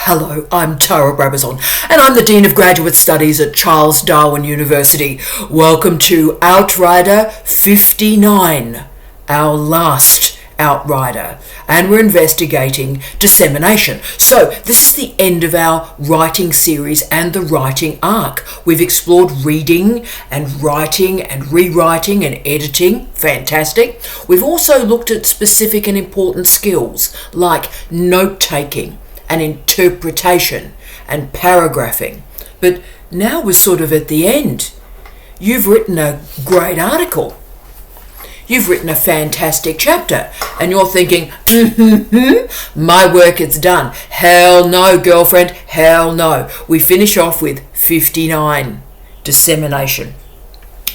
Hello, I'm Tara Brabazon, and I'm the Dean of Graduate Studies at Charles Darwin University. Welcome to Outrider 59, our last Outrider, and we're investigating dissemination. So this is the end of our writing series and the writing arc. We've explored reading and writing and rewriting and editing. Fantastic. We've also looked at specific and important skills like note-taking and interpretation and paragraphing. But now we're sort of at the end. You've written a great article. You've written a fantastic chapter, and you're thinking, my work is done. Hell no, girlfriend, hell no. We finish off with 59, dissemination.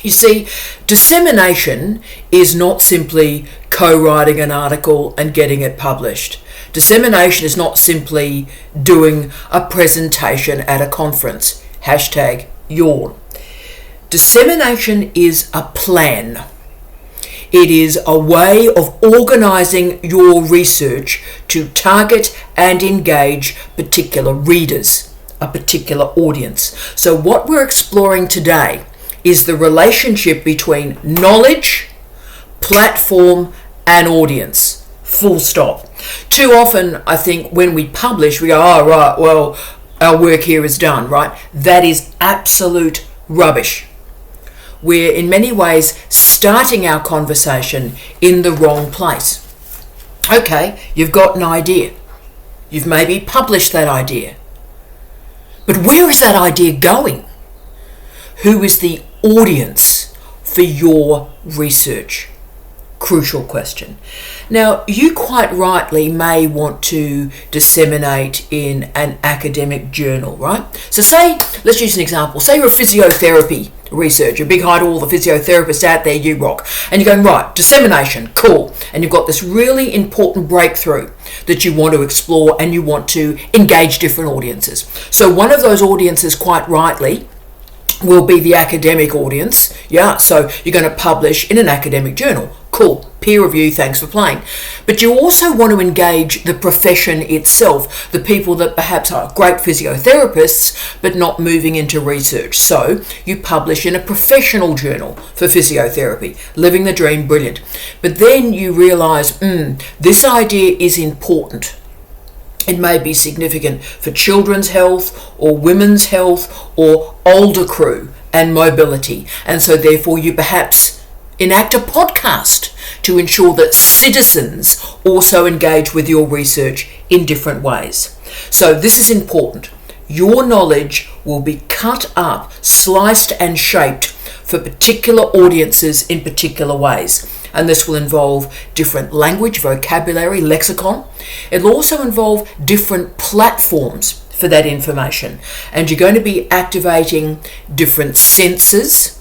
You see, dissemination is not simply co-writing an article and getting it published. Dissemination is not simply doing a presentation at a conference. #yawn. Dissemination is a plan. It is a way of organising your research to target and engage particular readers, a particular audience. So what we're exploring today is the relationship between knowledge, platform, and audience. Full stop. Too often, I think, when we publish, we go, oh, right, well, our work here is done, right? That is absolute rubbish. We're in many ways starting our conversation in the wrong place. Okay, you've got an idea. You've maybe published that idea. But where is that idea going? Who is the audience for your research? Crucial question. Now, you quite rightly may want to disseminate in an academic journal, right? So say, let's use an example. Say you're a physiotherapy researcher, big hi to all the physiotherapists out there, you rock. And you're going, right, dissemination, cool. And you've got this really important breakthrough that you want to explore and you want to engage different audiences. So one of those audiences, quite rightly, will be the academic audience. Yeah, so you're going to publish in an academic journal. Cool, peer review, thanks for playing. But you also want to engage the profession itself, the people that perhaps are great physiotherapists but not moving into research. So you publish in a professional journal for physiotherapy. Living the dream, brilliant. But then you realise, this idea is important. It may be significant for children's health or women's health or older crew and mobility. And so therefore you perhaps enact a podcast to ensure that citizens also engage with your research in different ways. So this is important. Your knowledge will be cut up, sliced and shaped for particular audiences in particular ways. And this will involve different language, vocabulary, lexicon. It'll also involve different platforms for that information. And you're going to be activating different senses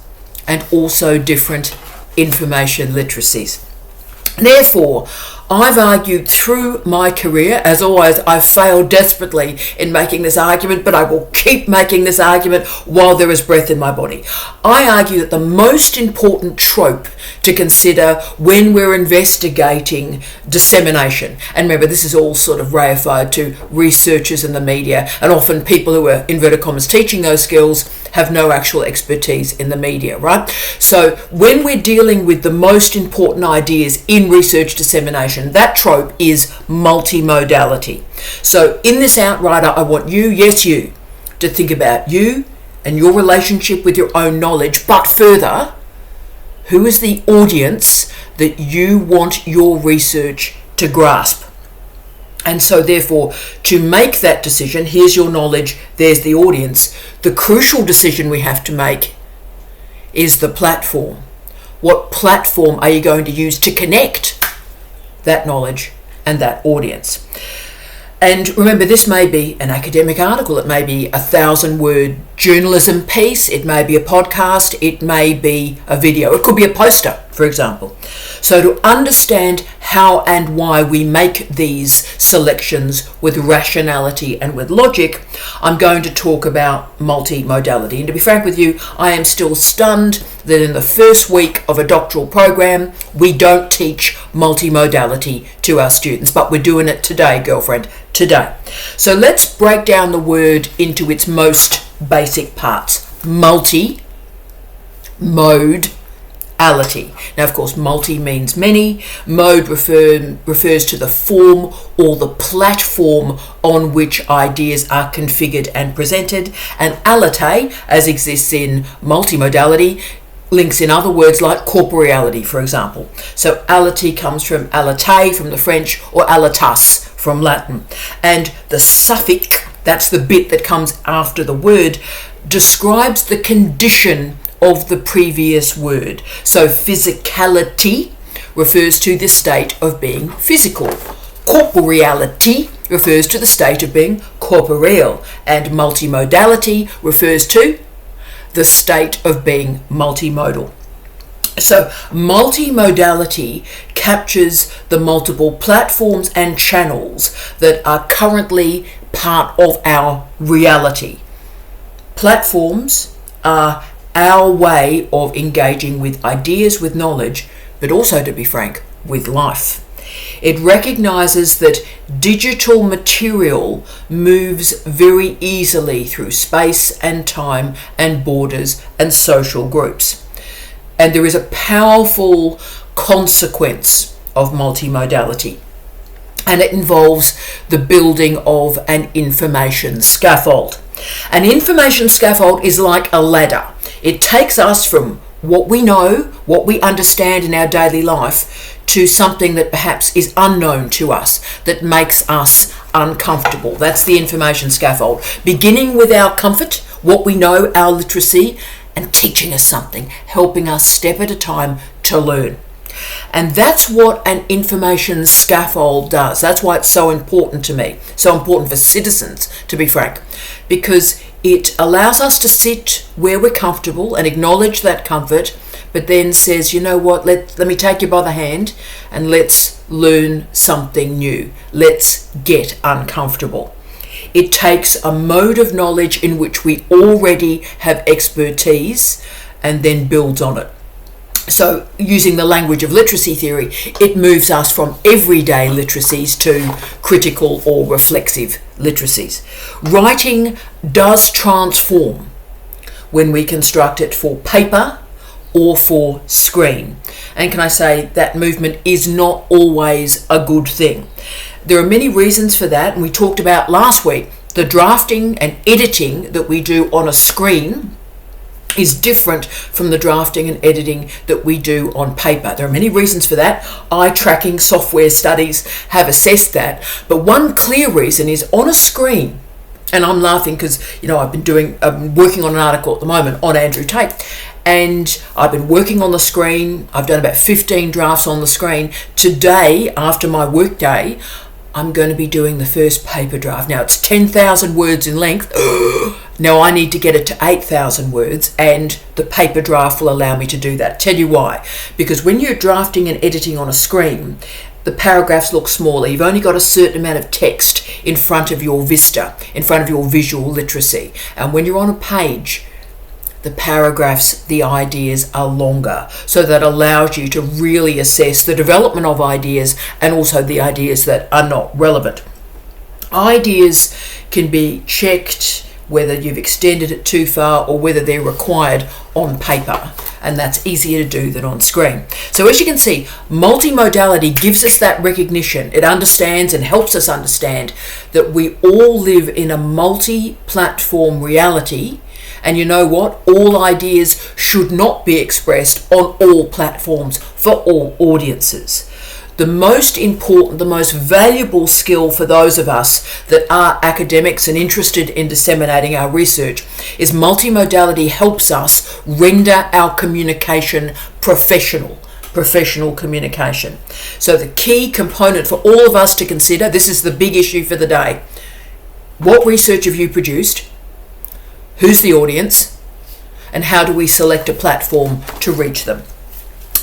and also different information literacies. Therefore, I've argued through my career, as always, I've failed desperately in making this argument, but I will keep making this argument while there is breath in my body. I argue that the most important trope to consider when we're investigating dissemination, and remember this is all sort of reified to researchers in the media, and often people who are, inverted commas, teaching those skills have no actual expertise in the media, right? So when we're dealing with the most important ideas in research dissemination, that trope is multimodality. So in this Outrider, I want you, yes you, to think about you and your relationship with your own knowledge, but further, who is the audience that you want your research to grasp? And so therefore, to make that decision, here's your knowledge, there's the audience. The crucial decision we have to make is the platform. What platform are you going to use to connect that knowledge and that audience? And remember, this may be an academic article, it may be 1,000-word journalism piece, it may be a podcast, it may be a video, it could be a poster for example. So to understand how and why we make these selections with rationality and with logic, I'm going to talk about multimodality. And to be frank with you, I am still stunned that in the first week of a doctoral program, we don't teach multimodality to our students, but we're doing it today, girlfriend, today. So let's break down the word into its most basic parts. Multi, mode, ality. Now, of course, multi means many. Mode refers to the form or the platform on which ideas are configured and presented. And ality, as exists in multimodality, links in other words like corporeality, for example. So ality comes from alite from the French, or alitas from Latin. And the suffix, that's the bit that comes after the word, describes the condition of the previous word. So physicality refers to the state of being physical. Corporeality refers to the state of being corporeal. And multimodality refers to the state of being multimodal. So multimodality captures the multiple platforms and channels that are currently part of our reality. Platforms are our way of engaging with ideas, with knowledge, but also, to be frank, with life. It recognizes that digital material moves very easily through space and time and borders and social groups. And there is a powerful consequence of multimodality, and it involves the building of an information scaffold. An information scaffold is like a ladder. It takes us from what we know, what we understand in our daily life, to something that perhaps is unknown to us, that makes us uncomfortable. That's the information scaffold. Beginning with our comfort, what we know, our literacy, and teaching us something, helping us step at a time to learn. And that's what an information scaffold does. That's why it's so important to me, so important for citizens, to be frank, because it allows us to sit where we're comfortable and acknowledge that comfort, but then says, you know what, let me take you by the hand and let's learn something new. Let's get uncomfortable. It takes a mode of knowledge in which we already have expertise and then builds on it. So using the language of literacy theory, it moves us from everyday literacies to critical or reflexive literacies. Writing does transform when we construct it for paper or for screen. And can I say that movement is not always a good thing. There are many reasons for that, and we talked about last week, the drafting and editing that we do on a screen is different from the drafting and editing that we do on paper. There are many reasons for that. Eye tracking software studies have assessed that. But one clear reason is on a screen, and I'm laughing because, I'm working on an article at the moment on Andrew Tate, and I've been working on the screen. I've done about 15 drafts on the screen. Today, after my work day, I'm going to be doing the first paper draft. Now, it's 10,000 words in length. Now I need to get it to 8,000 words, and the paper draft will allow me to do that. Tell you why. Because when you're drafting and editing on a screen, the paragraphs look smaller. You've only got a certain amount of text in front of your vista, in front of your visual literacy. And when you're on a page, the paragraphs, the ideas are longer. So that allows you to really assess the development of ideas and also the ideas that are not relevant. Ideas can be checked whether you've extended it too far or whether they're required on paper, and that's easier to do than on screen. So as you can see, multimodality gives us that recognition. It understands and helps us understand that we all live in a multi-platform reality, and you know what? All ideas should not be expressed on all platforms for all audiences. The most important, the most valuable skill for those of us that are academics and interested in disseminating our research is multimodality helps us render our communication professional communication. So the key component for all of us to consider, this is the big issue for the day. What research have you produced? Who's the audience? And how do we select a platform to reach them?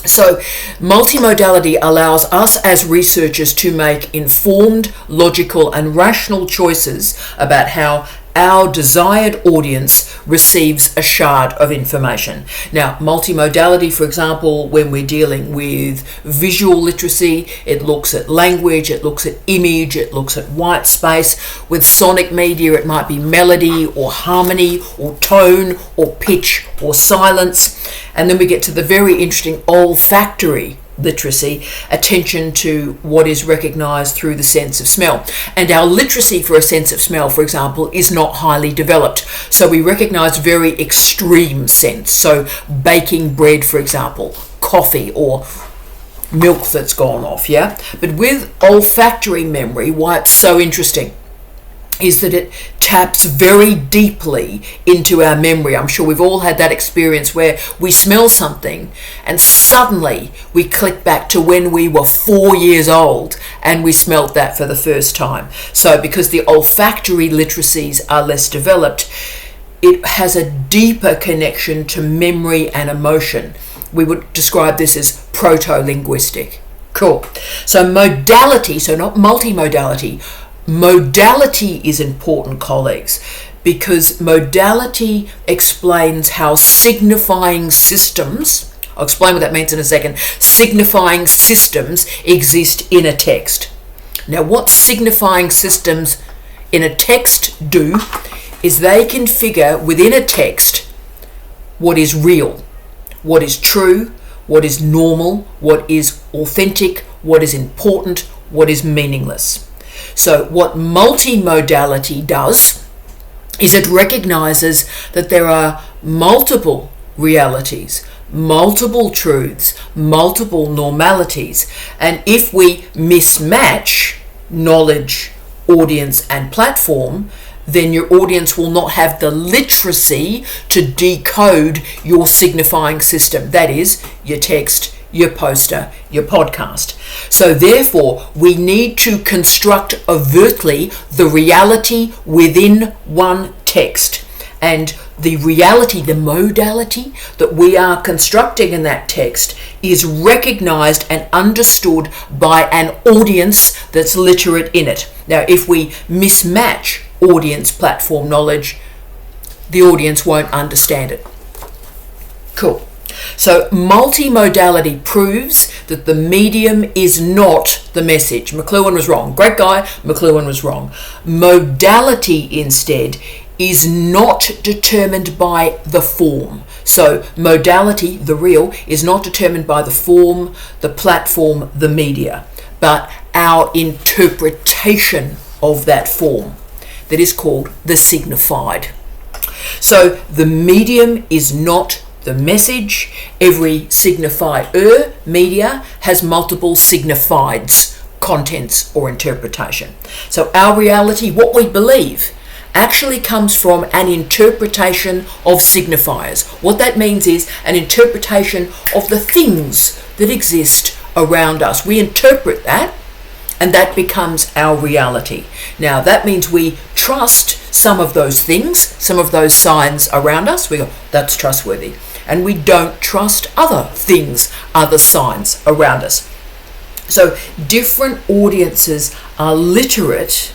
So multimodality allows us as researchers to make informed, logical and rational choices about how our desired audience receives a shard of information. Now, multimodality, for example, when we're dealing with visual literacy, it looks at language, it looks at image, it looks at white space. With sonic media, it might be melody or harmony or tone or pitch or silence. And then we get to the very interesting olfactory literacy, attention to what is recognised through the sense of smell. And our literacy for a sense of smell, for example, is not highly developed. So we recognise very extreme scents. So baking bread, for example, coffee or milk that's gone off, yeah? But with olfactory memory, why it's so interesting is that it taps very deeply into our memory. I'm sure we've all had that experience where we smell something and suddenly we click back to when we were 4 years old and we smelt that for the first time. So because the olfactory literacies are less developed, it has a deeper connection to memory and emotion. We would describe this as proto-linguistic. Cool. So modality, so not multimodality, modality is important, colleagues, because modality explains how signifying systems, I'll explain what that means in a second, signifying systems exist in a text. Now, what signifying systems in a text do is they configure within a text what is real, what is true, what is normal, what is authentic, what is important, what is meaningless. So what multimodality does is it recognizes that there are multiple realities, multiple truths, multiple normalities. And if we mismatch knowledge, audience, and platform, then your audience will not have the literacy to decode your signifying system. That is, your text, your poster, your podcast. So therefore, we need to construct overtly the reality within one text. And the reality, the modality that we are constructing in that text is recognized and understood by an audience that's literate in it. Now, if we mismatch audience platform knowledge, the audience won't understand it. Cool. So multimodality proves that the medium is not the message. McLuhan was wrong. Great guy, McLuhan was wrong. Modality instead is not determined by the form. So modality, the real, is not determined by the form, the platform, the media, but our interpretation of that form. That is called the signified. So the medium is not the message. Every signifier media has multiple signifieds, contents or interpretation. So our reality, what we believe, actually comes from an interpretation of signifiers. What that means is an interpretation of the things that exist around us. We interpret that, and that becomes our reality. Now, that means we trust some of those things, some of those signs around us. We go, that's trustworthy. And we don't trust other things, other signs around us. So different audiences are literate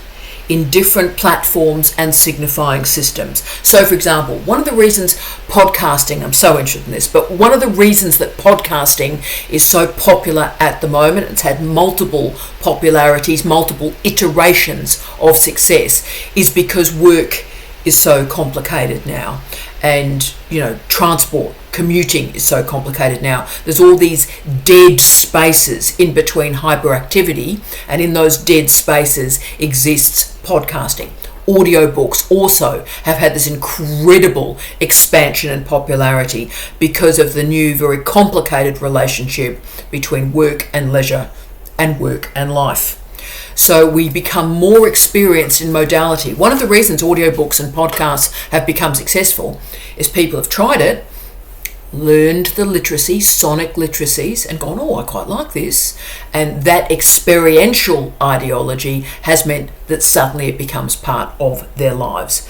in different platforms and signifying systems. So for example, one of the reasons podcasting, I'm so interested in this, but one of the reasons that podcasting is so popular at the moment, it's had multiple popularities, multiple iterations of success, is because work is so complicated now. And, transport, commuting is so complicated now. There's all these dead spaces in between hyperactivity, and in those dead spaces exists podcasting. Audiobooks also have had this incredible expansion and popularity because of the new, very complicated relationship between work and leisure and work and life. So we become more experienced in modality. One of the reasons audiobooks and podcasts have become successful is people have tried it, learned the literacy, sonic literacies, and gone, oh, I quite like this. And that experiential ideology has meant that suddenly it becomes part of their lives.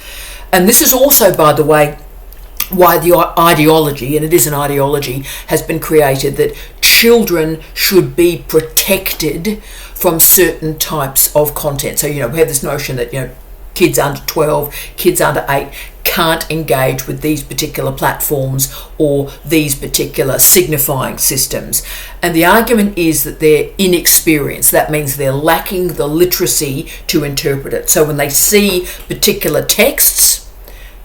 And this is also, by the way, why the ideology, and it is an ideology, has been created that children should be protected from certain types of content. So, we have this notion that, kids under 12, kids under 8 can't engage with these particular platforms or these particular signifying systems. And the argument is that they're inexperienced. That means they're lacking the literacy to interpret it. So when they see particular texts,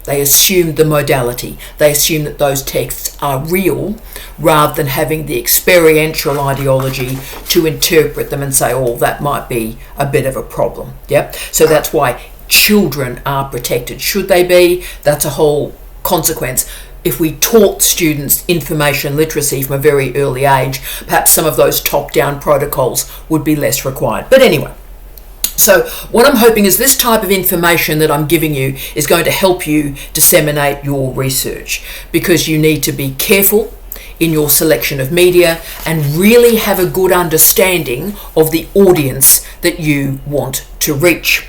they assume the modality. They assume that those texts are real rather than having the experiential ideology to interpret them and say, oh, that might be a bit of a problem. Yep. So that's why children are protected. Should they be? That's a whole consequence. If we taught students information literacy from a very early age, perhaps some of those top-down protocols would be less required. But anyway, so what I'm hoping is this type of information that I'm giving you is going to help you disseminate your research, because you need to be careful in your selection of media and really have a good understanding of the audience that you want to reach.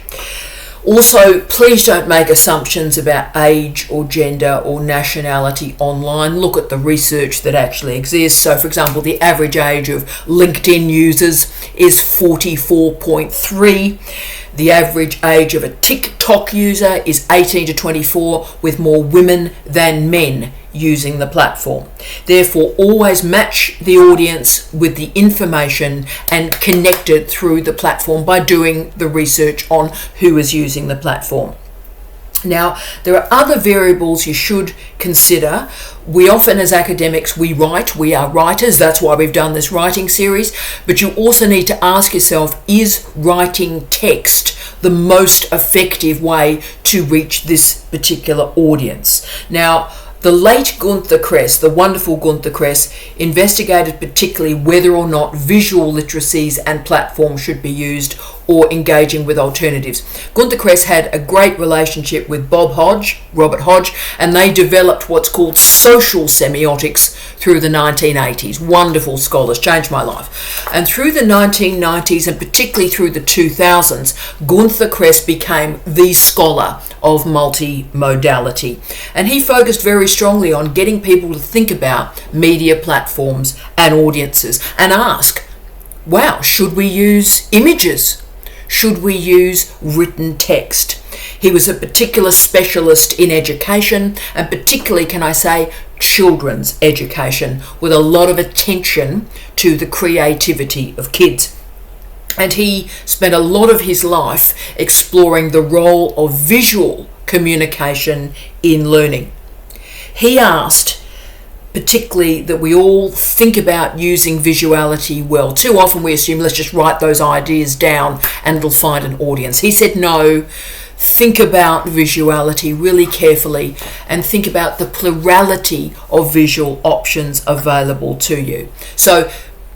Also, please don't make assumptions about age or gender or nationality online. Look at the research that actually exists. So, for example, the average age of LinkedIn users is 44.3. The average age of a TikTok user is 18 to 24, with more women than men using the platform. Therefore, always match the audience with the information and connect it through the platform by doing the research on who is using the platform. Now, there are other variables you should consider. We often, as academics, we are writers. That's why we've done this writing series. But you also need to ask yourself, is writing text the most effective way to reach this particular audience? Now, the late Gunther Kress, the wonderful Gunther Kress, investigated particularly whether or not visual literacies and platforms should be used or engaging with alternatives. Gunther Kress had a great relationship with Robert Hodge, and they developed what's called social semiotics through the 1980s. Wonderful scholars, changed my life. And through the 1990s, and particularly through the 2000s, Gunther Kress became the scholar of multimodality. And he focused very strongly on getting people to think about media platforms and audiences and ask, wow, should we use images? Should we use written text? He was a particular specialist in education, and particularly, can I say, children's education, with a lot of attention to the creativity of kids. And he spent a lot of his life exploring the role of visual communication in learning. He asked, particularly, that we all think about using visuality well. Too often we assume, let's just write those ideas down and it'll find an audience. He said, no, think about visuality really carefully and think about the plurality of visual options available to you. So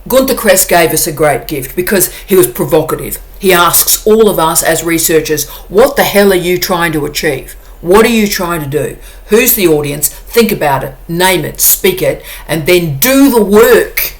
Gunther Kress gave us a great gift because he was provocative. He asks all of us as researchers, what the hell are you trying to achieve? What are you trying to do? Who's the audience? Think about it, name it, speak it, and then do the work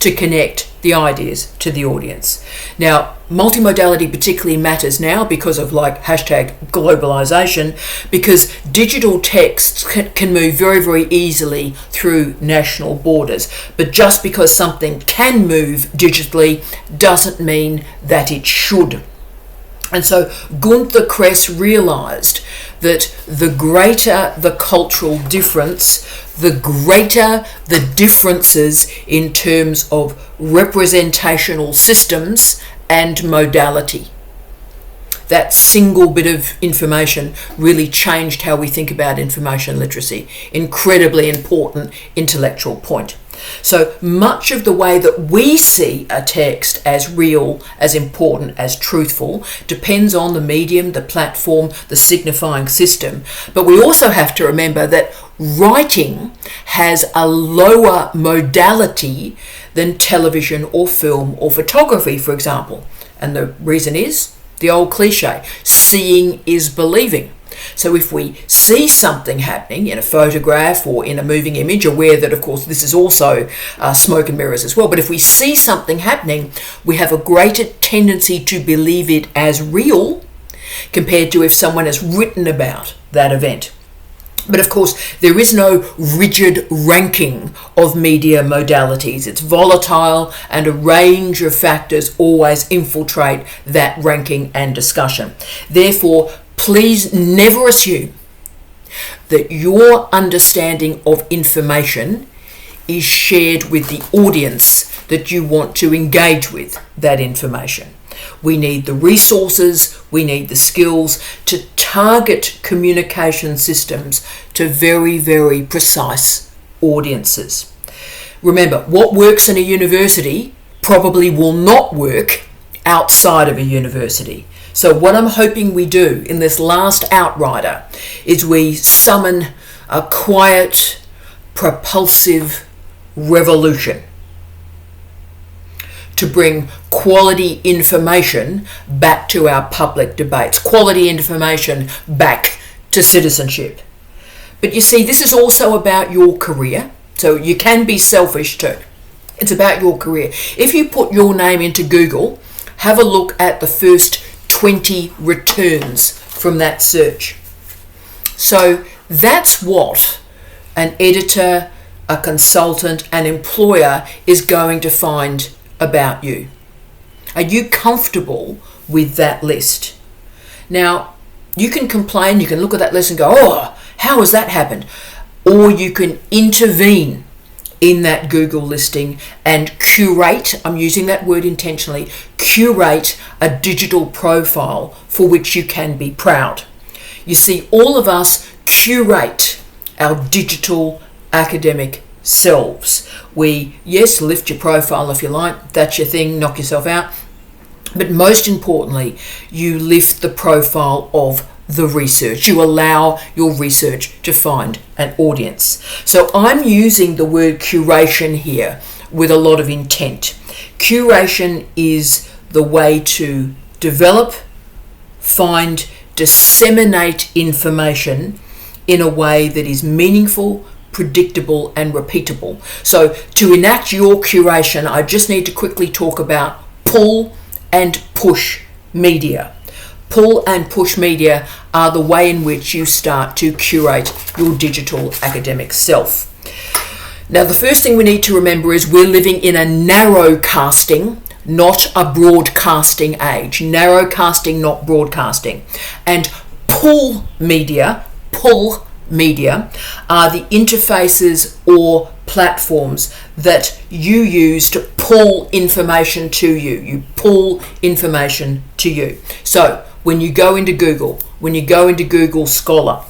to connect the ideas to the audience. Now, multimodality particularly matters now because of #globalization, because digital texts can move very, very easily through national borders. But just because something can move digitally doesn't mean that it should. And so Gunther Kress realised that the greater the cultural difference, the greater the differences in terms of representational systems and modality. That single bit of information really changed how we think about information literacy. Incredibly important intellectual point. So much of the way that we see a text as real, as important, as truthful, depends on the medium, the platform, the signifying system. But we also have to remember that writing has a lower modality than television or film or photography, for example. And the reason is the old cliche, seeing is believing. So if we see something happening in a photograph or in a moving image, aware that, of course, this is also smoke and mirrors as well, but if we see something happening, we have a greater tendency to believe it as real compared to if someone has written about that event. But of course, there is no rigid ranking of media modalities. It's volatile, and a range of factors always infiltrate that ranking and discussion. Therefore, please never assume that your understanding of information is shared with the audience that you want to engage with that information. We need the resources, we need the skills to target communication systems to very, very precise audiences. Remember, what works in a university probably will not work outside of a university. So what I'm hoping we do in this last Outrider is we summon a quiet, propulsive revolution to bring quality information back to our public debates, quality information back to citizenship. But you see, this is also about your career, so you can be selfish too. It's about your career. If you put your name into Google, have a look at the first 20 returns from that search. So that's what an editor, a consultant, an employer is going to find about you. Are you comfortable with that list? Now, you can complain, you can look at that list and go, oh, how has that happened? Or you can intervene in that Google listing and curate, I'm using that word intentionally, curate a digital profile for which you can be proud. You see, all of us curate our digital academic selves. We, yes, lift your profile if you like, that's your thing, knock yourself out. But most importantly, you lift the profile of the research. You allow your research to find an audience. So I'm using the word curation here with a lot of intent. Curation is the way to develop, find, disseminate information in a way that is meaningful, predictable, and repeatable. So to enact your curation, I just need to quickly talk about pull and push media. Pull and push media are the way in which you start to curate your digital academic self. Now, the first thing we need to remember is we're living in a narrowcasting, not a broadcasting age. Narrowcasting, not broadcasting. And pull media are the interfaces or platforms that you use to pull information to you. You pull information to you. So when you go into Google, when you go into Google Scholar,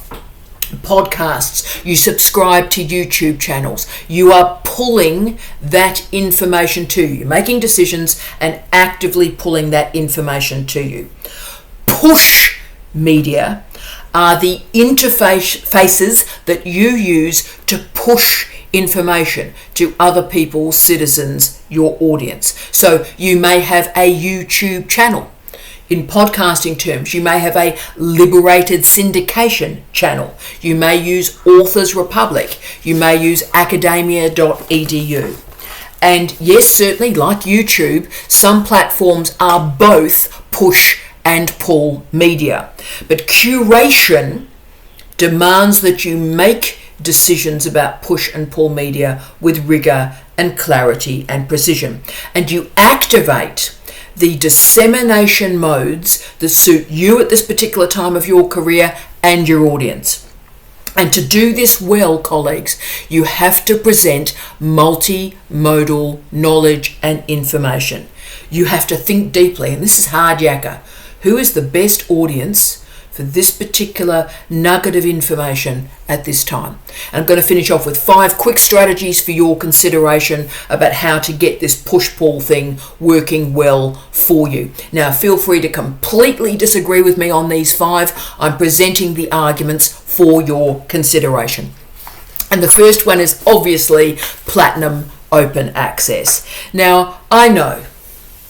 podcasts, you subscribe to YouTube channels, you are pulling that information to you. You're making decisions and actively pulling that information to you. Push media are the interfaces that you use to push information to other people, citizens, your audience. So you may have a YouTube channel. In podcasting terms, you may have a liberated syndication channel. You may use Authors Republic. You may use academia.edu. And yes, certainly, like YouTube, some platforms are both push and pull media. But curation demands that you make decisions about push and pull media with rigor and clarity and precision. And you activate the dissemination modes that suit you at this particular time of your career and your audience. And to do this well, colleagues, you have to present multimodal knowledge and information. You have to think deeply, and this is hard yakka. Who is the best audience for this particular nugget of information at this time? And I'm going to finish off with 5 quick strategies for your consideration about how to get this push-pull thing working well for you. Now, feel free to completely disagree with me on these 5. I'm presenting the arguments for your consideration. And the first one is obviously platinum open access. Now, I know,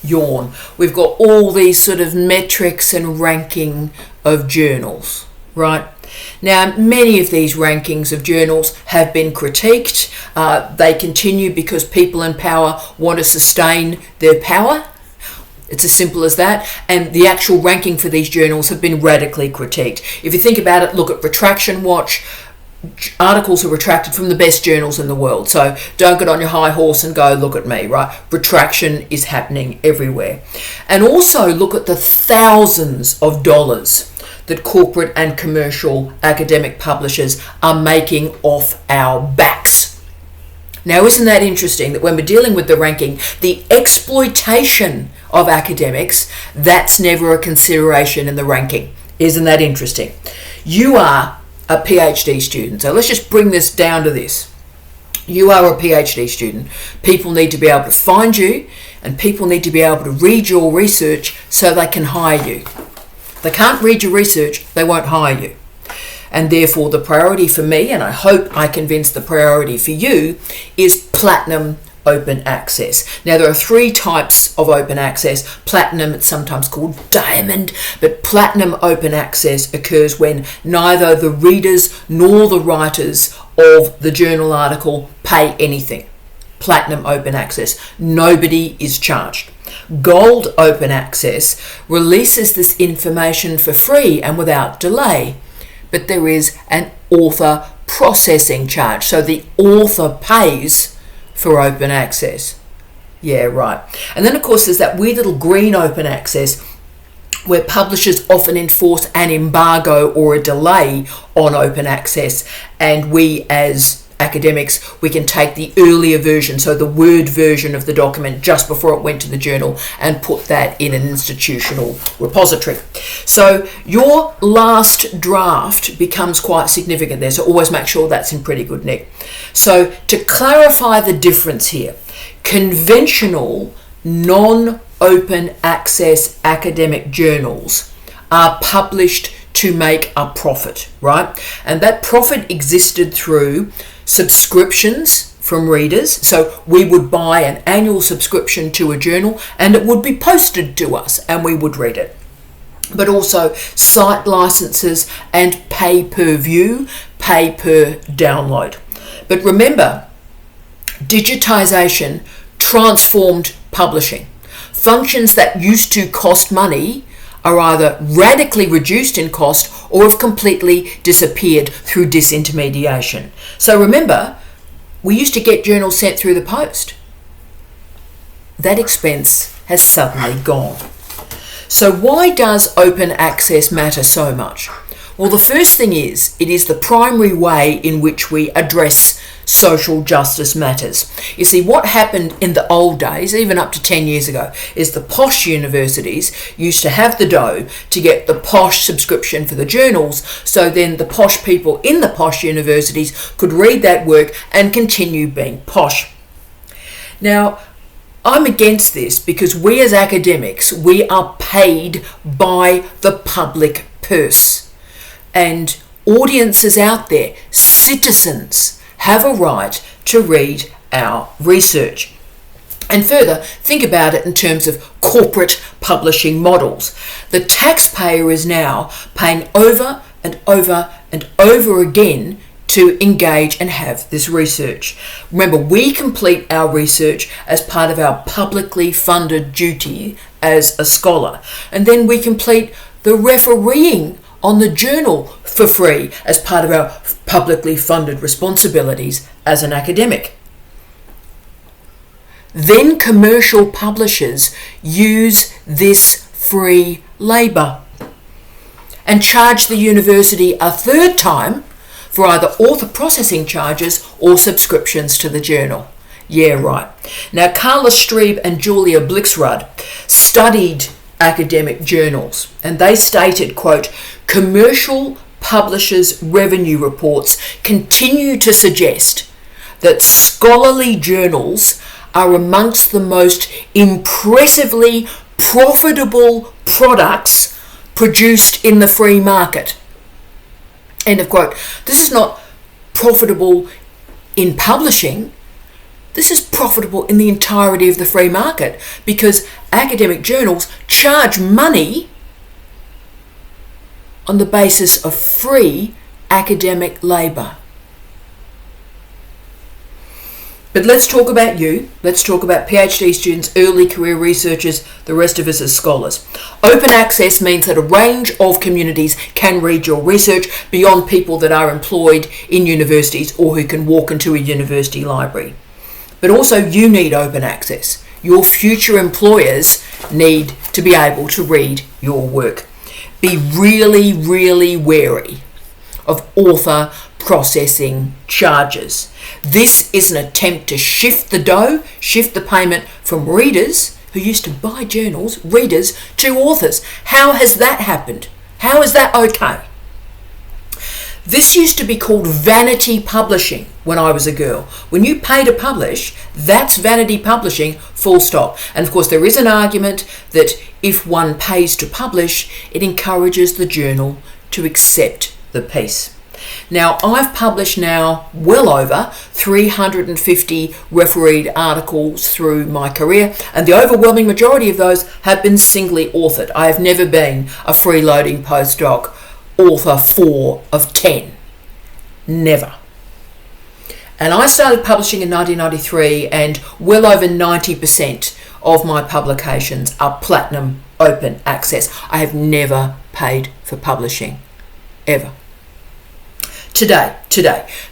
yawn, we've got all these sort of metrics and ranking of journals, right? Now, many of these rankings of journals have been critiqued. They continue because people in power want to sustain their power. It's as simple as that. And the actual ranking for these journals have been radically critiqued. If you think about it, look at Retraction Watch. articles are retracted from the best journals in the world. So don't get on your high horse and go, look at me, right? Retraction is happening everywhere. And also look at the thousands of dollars that corporate and commercial academic publishers are making off our backs. Now, isn't that interesting that when we're dealing with the ranking, the exploitation of academics, that's never a consideration in the ranking? Isn't that interesting? You are a PhD student. So let's just bring this down to this. You are a PhD student. People need to be able to find you, and people need to be able to read your research so they can hire you. If they can't read your research, they won't hire you. And therefore the priority for me, and I hope I convince the priority for you, is platinum open access. Now, there are three types of open access. Platinum, it's sometimes called diamond, but platinum open access occurs when neither the readers nor the writers of the journal article pay anything. Platinum open access. Nobody is charged. Gold open access releases this information for free and without delay, but there is an author processing charge. So the author pays for open access. Yeah, right. And then, of course, there's that weird little green open access where publishers often enforce an embargo or a delay on open access, and we as academics, we can take the earlier version, so the Word version of the document just before it went to the journal, and put that in an institutional repository. So your last draft becomes quite significant there, so always make sure that's in pretty good nick. So to clarify the difference here, conventional non-open access academic journals are published to make a profit, right? And that profit existed through subscriptions from readers. So we would buy an annual subscription to a journal and it would be posted to us and we would read it. But also site licenses and pay per view, pay per download. But remember, digitization transformed publishing. Functions that used to cost money are either radically reduced in cost or have completely disappeared through disintermediation. So remember, we used to get journals sent through the post. That expense has suddenly gone. So why does open access matter so much? Well, the first thing is, it is the primary way in which we address social justice matters. You see, what happened in the old days, even up to 10 years ago, is the posh universities used to have the dough to get the posh subscription for the journals, so then the posh people in the posh universities could read that work and continue being posh. Now, I'm against this because we as academics, we are paid by the public purse. And audiences out there, citizens, have a right to read our research. And further, think about it in terms of corporate publishing models. The taxpayer is now paying over and over and over again to engage and have this research. Remember, we complete our research as part of our publicly funded duty as a scholar. And then we complete the refereeing on the journal for free as part of our publicly funded responsibilities as an academic. Then commercial publishers use this free labour and charge the university a third time for either author processing charges or subscriptions to the journal. Yeah, right. Now, Carla Streeb and Julia Blixrud studied academic journals, and they stated, quote, commercial publishers' revenue reports continue to suggest that scholarly journals are amongst the most impressively profitable products produced in the free market. End of quote. This is not profitable in publishing. This is profitable in the entirety of the free market because academic journals charge money on the basis of free academic labour. But let's talk about you. Let's talk about PhD students, early career researchers, the rest of us as scholars. Open access means that a range of communities can read your research beyond people that are employed in universities or who can walk into a university library. But also you need open access. Your future employers need to be able to read your work. Be really, really wary of author processing charges. This is an attempt to shift the dough, shift the payment from readers who used to buy journals, readers, to authors. How has that happened? How is that okay? This used to be called vanity publishing when I was a girl. When you pay to publish, that's vanity publishing, full stop. And of course there is an argument that if one pays to publish, it encourages the journal to accept the piece. Now, I've published now well over 350 refereed articles through my career, and the overwhelming majority of those have been singly authored. I have never been a freeloading postdoc author 4 of 10. Never. And I started publishing in 1993, and well over 90% of my publications are platinum open access. I have never paid for publishing, ever. Today,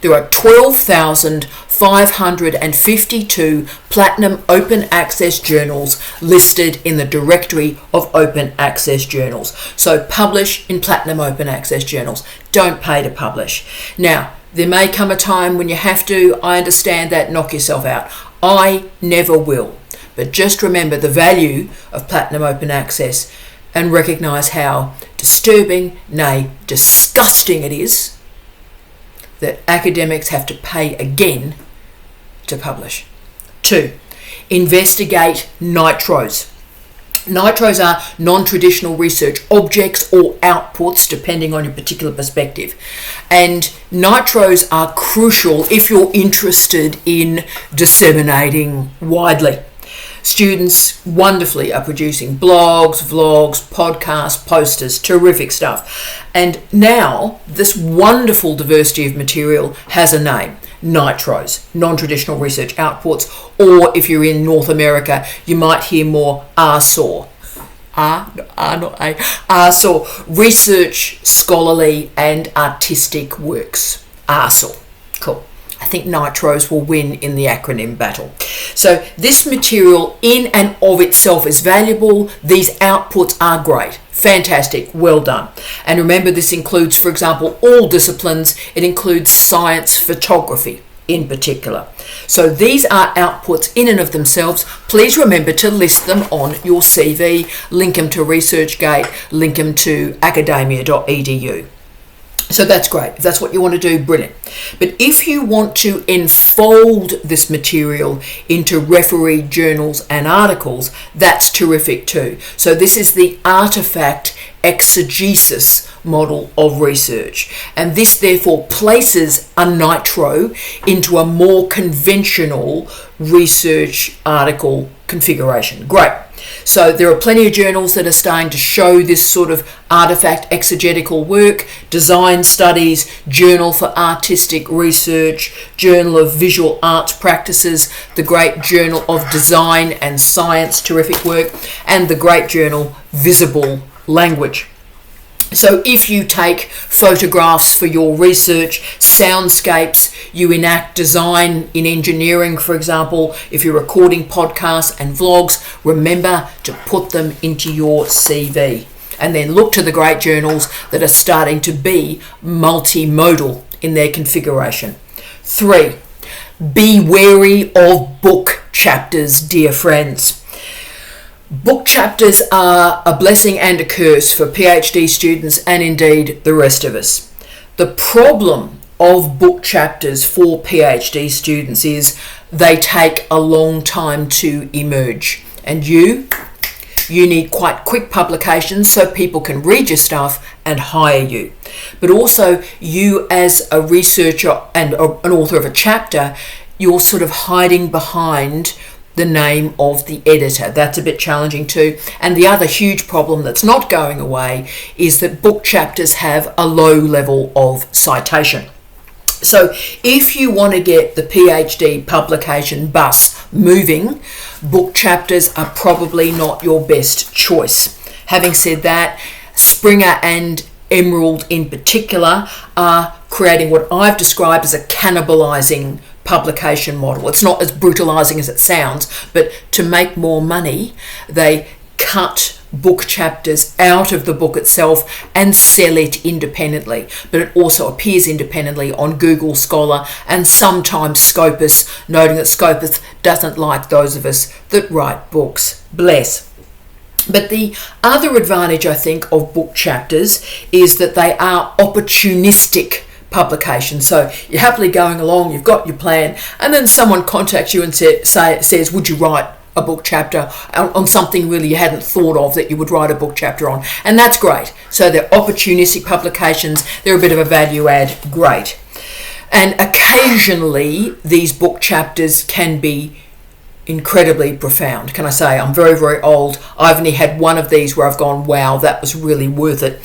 there are 12,552 platinum open access journals listed in the directory of open access journals. So publish in platinum open access journals. Don't pay to publish. Now, there may come a time when you have to. I understand that. Knock yourself out. I never will. But just remember the value of platinum open access and recognise how disturbing, nay, disgusting it is that academics have to pay again to publish. 2, investigate NITROS. NITROS are non-traditional research objects or outputs, depending on your particular perspective. And NITROS are crucial if you're interested in disseminating widely. Students wonderfully are producing blogs, vlogs, podcasts, posters, terrific stuff. And now this wonderful diversity of material has a name, NITROS, non-traditional research outputs, or if you're in North America, you might hear more RSAW. RSAW, research, scholarly and artistic works. RSAW, cool. I think NITROS will win in the acronym battle. So this material in and of itself is valuable. These outputs are great. Fantastic. Well done. And remember, this includes, for example, all disciplines. It includes science photography in particular. So these are outputs in and of themselves. Please remember to list them on your CV, link them to ResearchGate, link them to academia.edu. So that's great. If that's what you want to do, brilliant. But if you want to enfold this material into refereed journals and articles, that's terrific too. So this is the artifact exegesis model of research. And this therefore places a NITRO into a more conventional research article configuration. Great. So there are plenty of journals that are starting to show this sort of artifact exegetical work: Design Studies, Journal for Artistic Research, Journal of Visual Arts Practices, the great Journal of Design and Science, terrific work, and the great journal Visible Language. So if you take photographs for your research, soundscapes, you enact design in engineering, for example, if you're recording podcasts and vlogs, remember to put them into your CV. And then look to the great journals that are starting to be multimodal in their configuration. 3, be wary of book chapters, dear friends. Book chapters are a blessing and a curse for PhD students and indeed the rest of us. The problem of book chapters for PhD students is they take a long time to emerge, and you need quite quick publications so people can read your stuff and hire you. But also you as a researcher and an author of a chapter, you're sort of hiding behind the name of the editor. That's a bit challenging too. And the other huge problem that's not going away is that book chapters have a low level of citation. So if you want to get the PhD publication bus moving, book chapters are probably not your best choice. Having said that, Springer and Emerald in particular are creating what I've described as a cannibalizing publication model. It's not as brutalizing as it sounds, but to make more money, they cut book chapters out of the book itself and sell it independently. But it also appears independently on Google Scholar and sometimes Scopus, noting that Scopus doesn't like those of us that write books. Bless. But the other advantage, I think, of book chapters is that they are opportunistic publications. So you're happily going along, you've got your plan, and then someone contacts you and says, would you write a book chapter on something really you hadn't thought of that you would write a book chapter on? And that's great. So they're opportunistic publications, they're a bit of a value add, great. And occasionally these book chapters can be incredibly profound. Can I say, I'm very, very old. I've only had one of these where I've gone, wow, that was really worth it.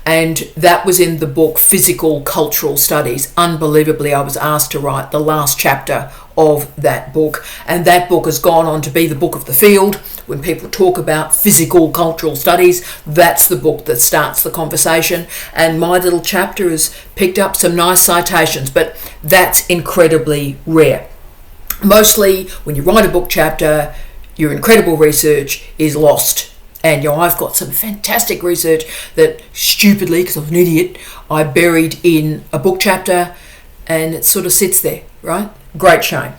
And that was in the book Physical Cultural Studies. Unbelievably, I was asked to write the last chapter of that book, and that book has gone on to be the book of the field. When people talk about physical cultural studies, that's the book that starts the conversation, and my little chapter has picked up some nice citations, but that's incredibly rare. Mostly when you write a book chapter, your incredible research is lost. And I've got some fantastic research that stupidly, because I was an idiot, I buried in a book chapter, and it sort of sits there, right? Great shame.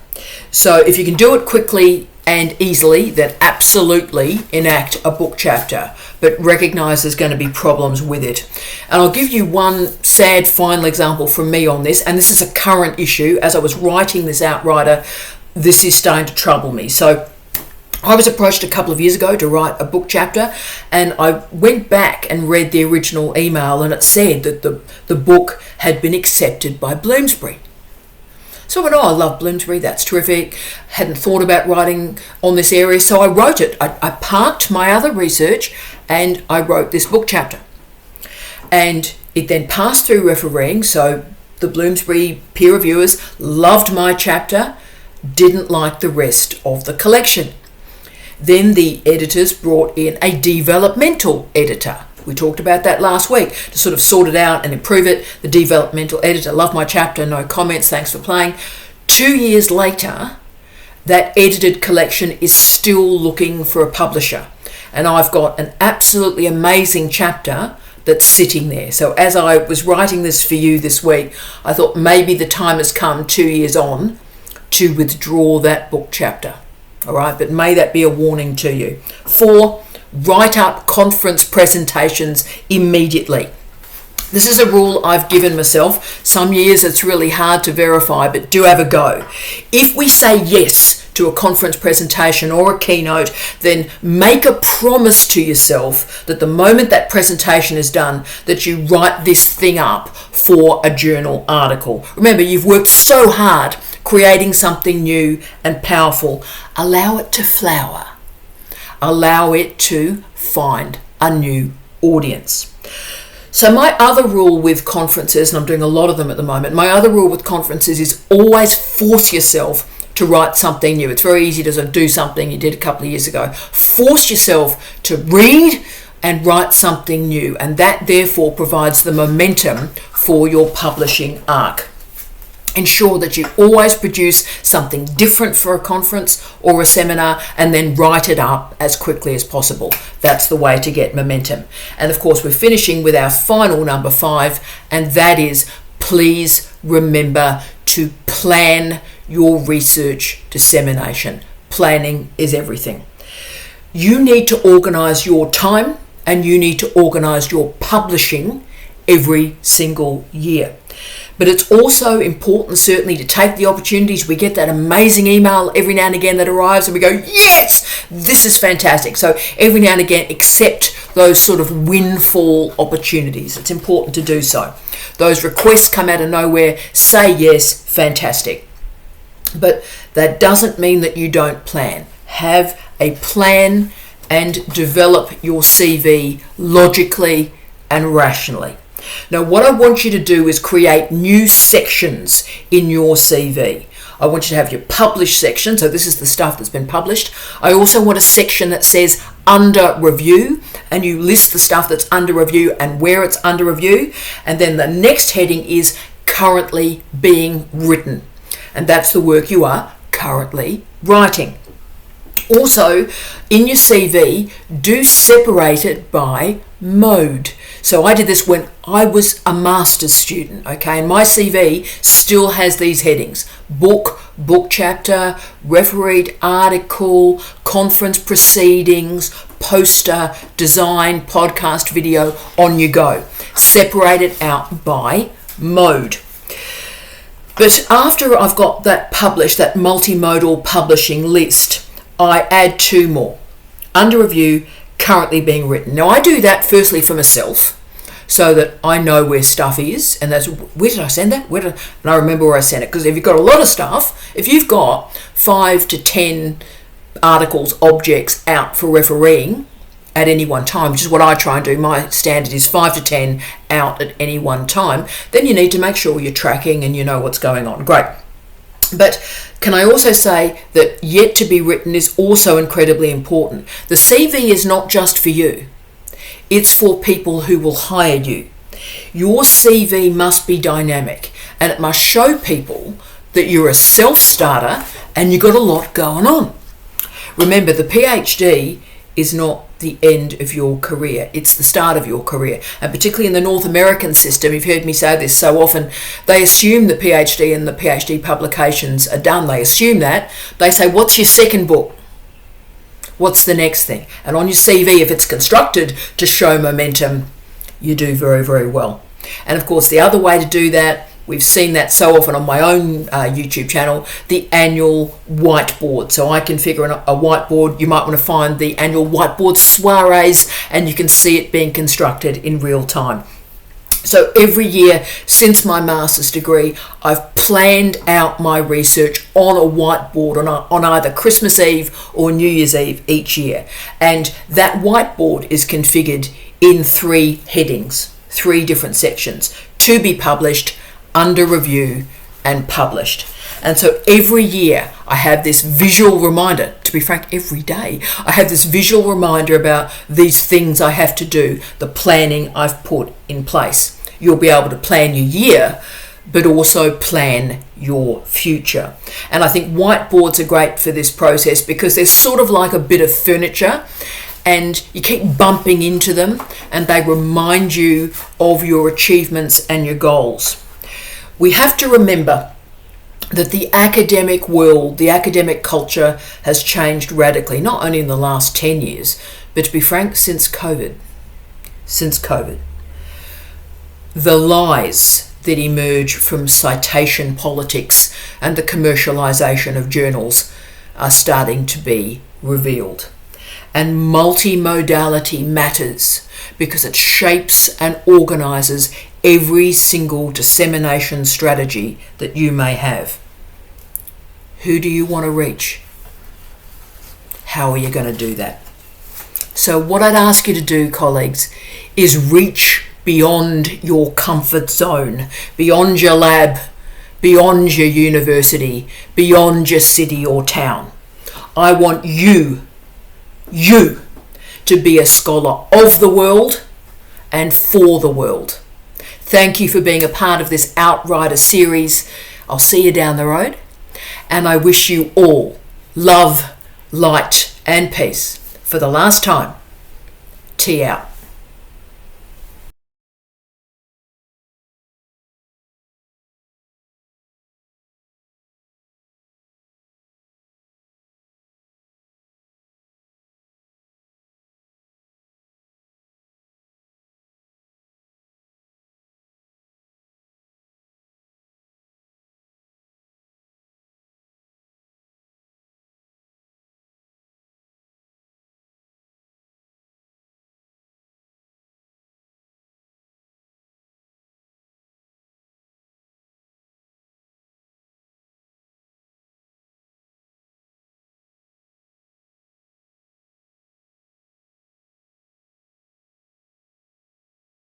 So if you can do it quickly and easily, then absolutely enact a book chapter, but recognize there's going to be problems with it. And I'll give you one sad final example from me on this, and this is a current issue. As I was writing this Outrider, this is starting to trouble me. So I was approached a couple of years ago to write a book chapter, and I went back and read the original email, and it said that the book had been accepted by Bloomsbury. So I went, I love Bloomsbury, that's terrific. Hadn't thought about writing on this area, so I wrote it. I parked my other research and I wrote this book chapter. And it then passed through refereeing, so the Bloomsbury peer reviewers loved my chapter, didn't like the rest of the collection. Then the editors brought in a developmental editor. We talked about that last week to sort of sort it out and improve it. The developmental editor loved my chapter, no comments, thanks for playing. 2 years later, that edited collection is still looking for a publisher. And I've got an absolutely amazing chapter that's sitting there. So as I was writing this for you this week, I thought maybe the time has come 2 years on to withdraw that book chapter. All right, but may that be a warning to you. 4, write up conference presentations immediately. This is a rule I've given myself. Some years it's really hard to verify, but do have a go. If we say yes to a conference presentation or a keynote, then make a promise to yourself that the moment that presentation is done, that you write this thing up for a journal article. Remember, you've worked so hard creating something new and powerful. Allow it to flower. Allow it to find a new audience. So my other rule with conferences, and I'm doing a lot of them at the moment, my other rule with conferences is always force yourself to write something new. It's very easy to sort of do something you did a couple of years ago. Force yourself to read and write something new, and that therefore provides the momentum for your publishing arc. Ensure that you always produce something different for a conference or a seminar, and then write it up as quickly as possible. That's the way to get momentum. And of course, we're finishing with our final number 5, and that is, please remember to plan your research dissemination. Planning is everything. You need to organize your time, and you need to organize your publishing every single year. But it's also important, certainly, to take the opportunities. We get that amazing email every now and again that arrives, and we go, yes, this is fantastic. So every now and again, accept those sort of windfall opportunities. It's important to do so. Those requests come out of nowhere. Say yes, fantastic. But that doesn't mean that you don't plan. Have a plan and develop your CV logically and rationally. Now, what I want you to do is create new sections in your CV. I want you to have your published section. So this is the stuff that's been published. I also want a section that says under review, and you list the stuff that's under review and where it's under review. And then the next heading is currently being written. And that's the work you are currently writing. Also, in your CV, do separate it by mode. So I did this when I was a master's student, okay? And my CV still has these headings: book, book chapter, refereed article, conference proceedings, poster, design, podcast, video, on you go. Separate it out by mode. But after I've got that published, that multimodal publishing list, I add two more: under review, currently being written. Now I do that firstly for myself, so that I know where stuff is, and that's, where did I send that? And I remember where I sent it, because if you've got a lot of stuff, if you've got 5 to 10 articles, objects out for refereeing at any one time, which is what I try and do, my standard is 5 to 10 out at any one time, then you need to make sure you're tracking and you know what's going on. Great. But can I also say that yet to be written is also incredibly important. The CV is not just for you. It's for people who will hire you. Your CV must be dynamic, and it must show people that you're a self-starter and you've got a lot going on. Remember, the PhD is not the end of your career. It's the start of your career. And particularly in the North American system, you've heard me say this so often, they assume the PhD and the PhD publications are done. They assume that. They say, what's your second book? What's the next thing? And on your CV, if it's constructed to show momentum, you do very, very well. And of course, the other way to do that, we've seen that so often on my own YouTube channel, the annual whiteboard. So I configure a whiteboard. You might want to find the annual whiteboard soirees, and you can see it being constructed in real time. So every year since my master's degree, I've planned out my research on a whiteboard on either Christmas Eve or New Year's Eve each year. And that whiteboard is configured in 3 headings, 3 different sections: to be published, under review, and published. And so every year I have this visual reminder, to be frank, every day I have this visual reminder about these things I have to do, the planning I've put in place. You'll be able to plan your year, but also plan your future. And I think whiteboards are great for this process because they're sort of like a bit of furniture, and you keep bumping into them and they remind you of your achievements and your goals. We have to remember that the academic world, the academic culture has changed radically, not only in the last 10 years, but to be frank, since COVID. The lies that emerge from citation politics and the commercialization of journals are starting to be revealed. And multimodality matters because it shapes and organizes every single dissemination strategy that you may have. Who do you want to reach? How are you going to do that? So what I'd ask you to do, colleagues, is reach beyond your comfort zone, beyond your lab, beyond your university, beyond your city or town. I want you to be a scholar of the world and for the world. Thank you for being a part of this Outrider series. I'll see you down the road, and I wish you all love, light, and peace. For the last time, tea out.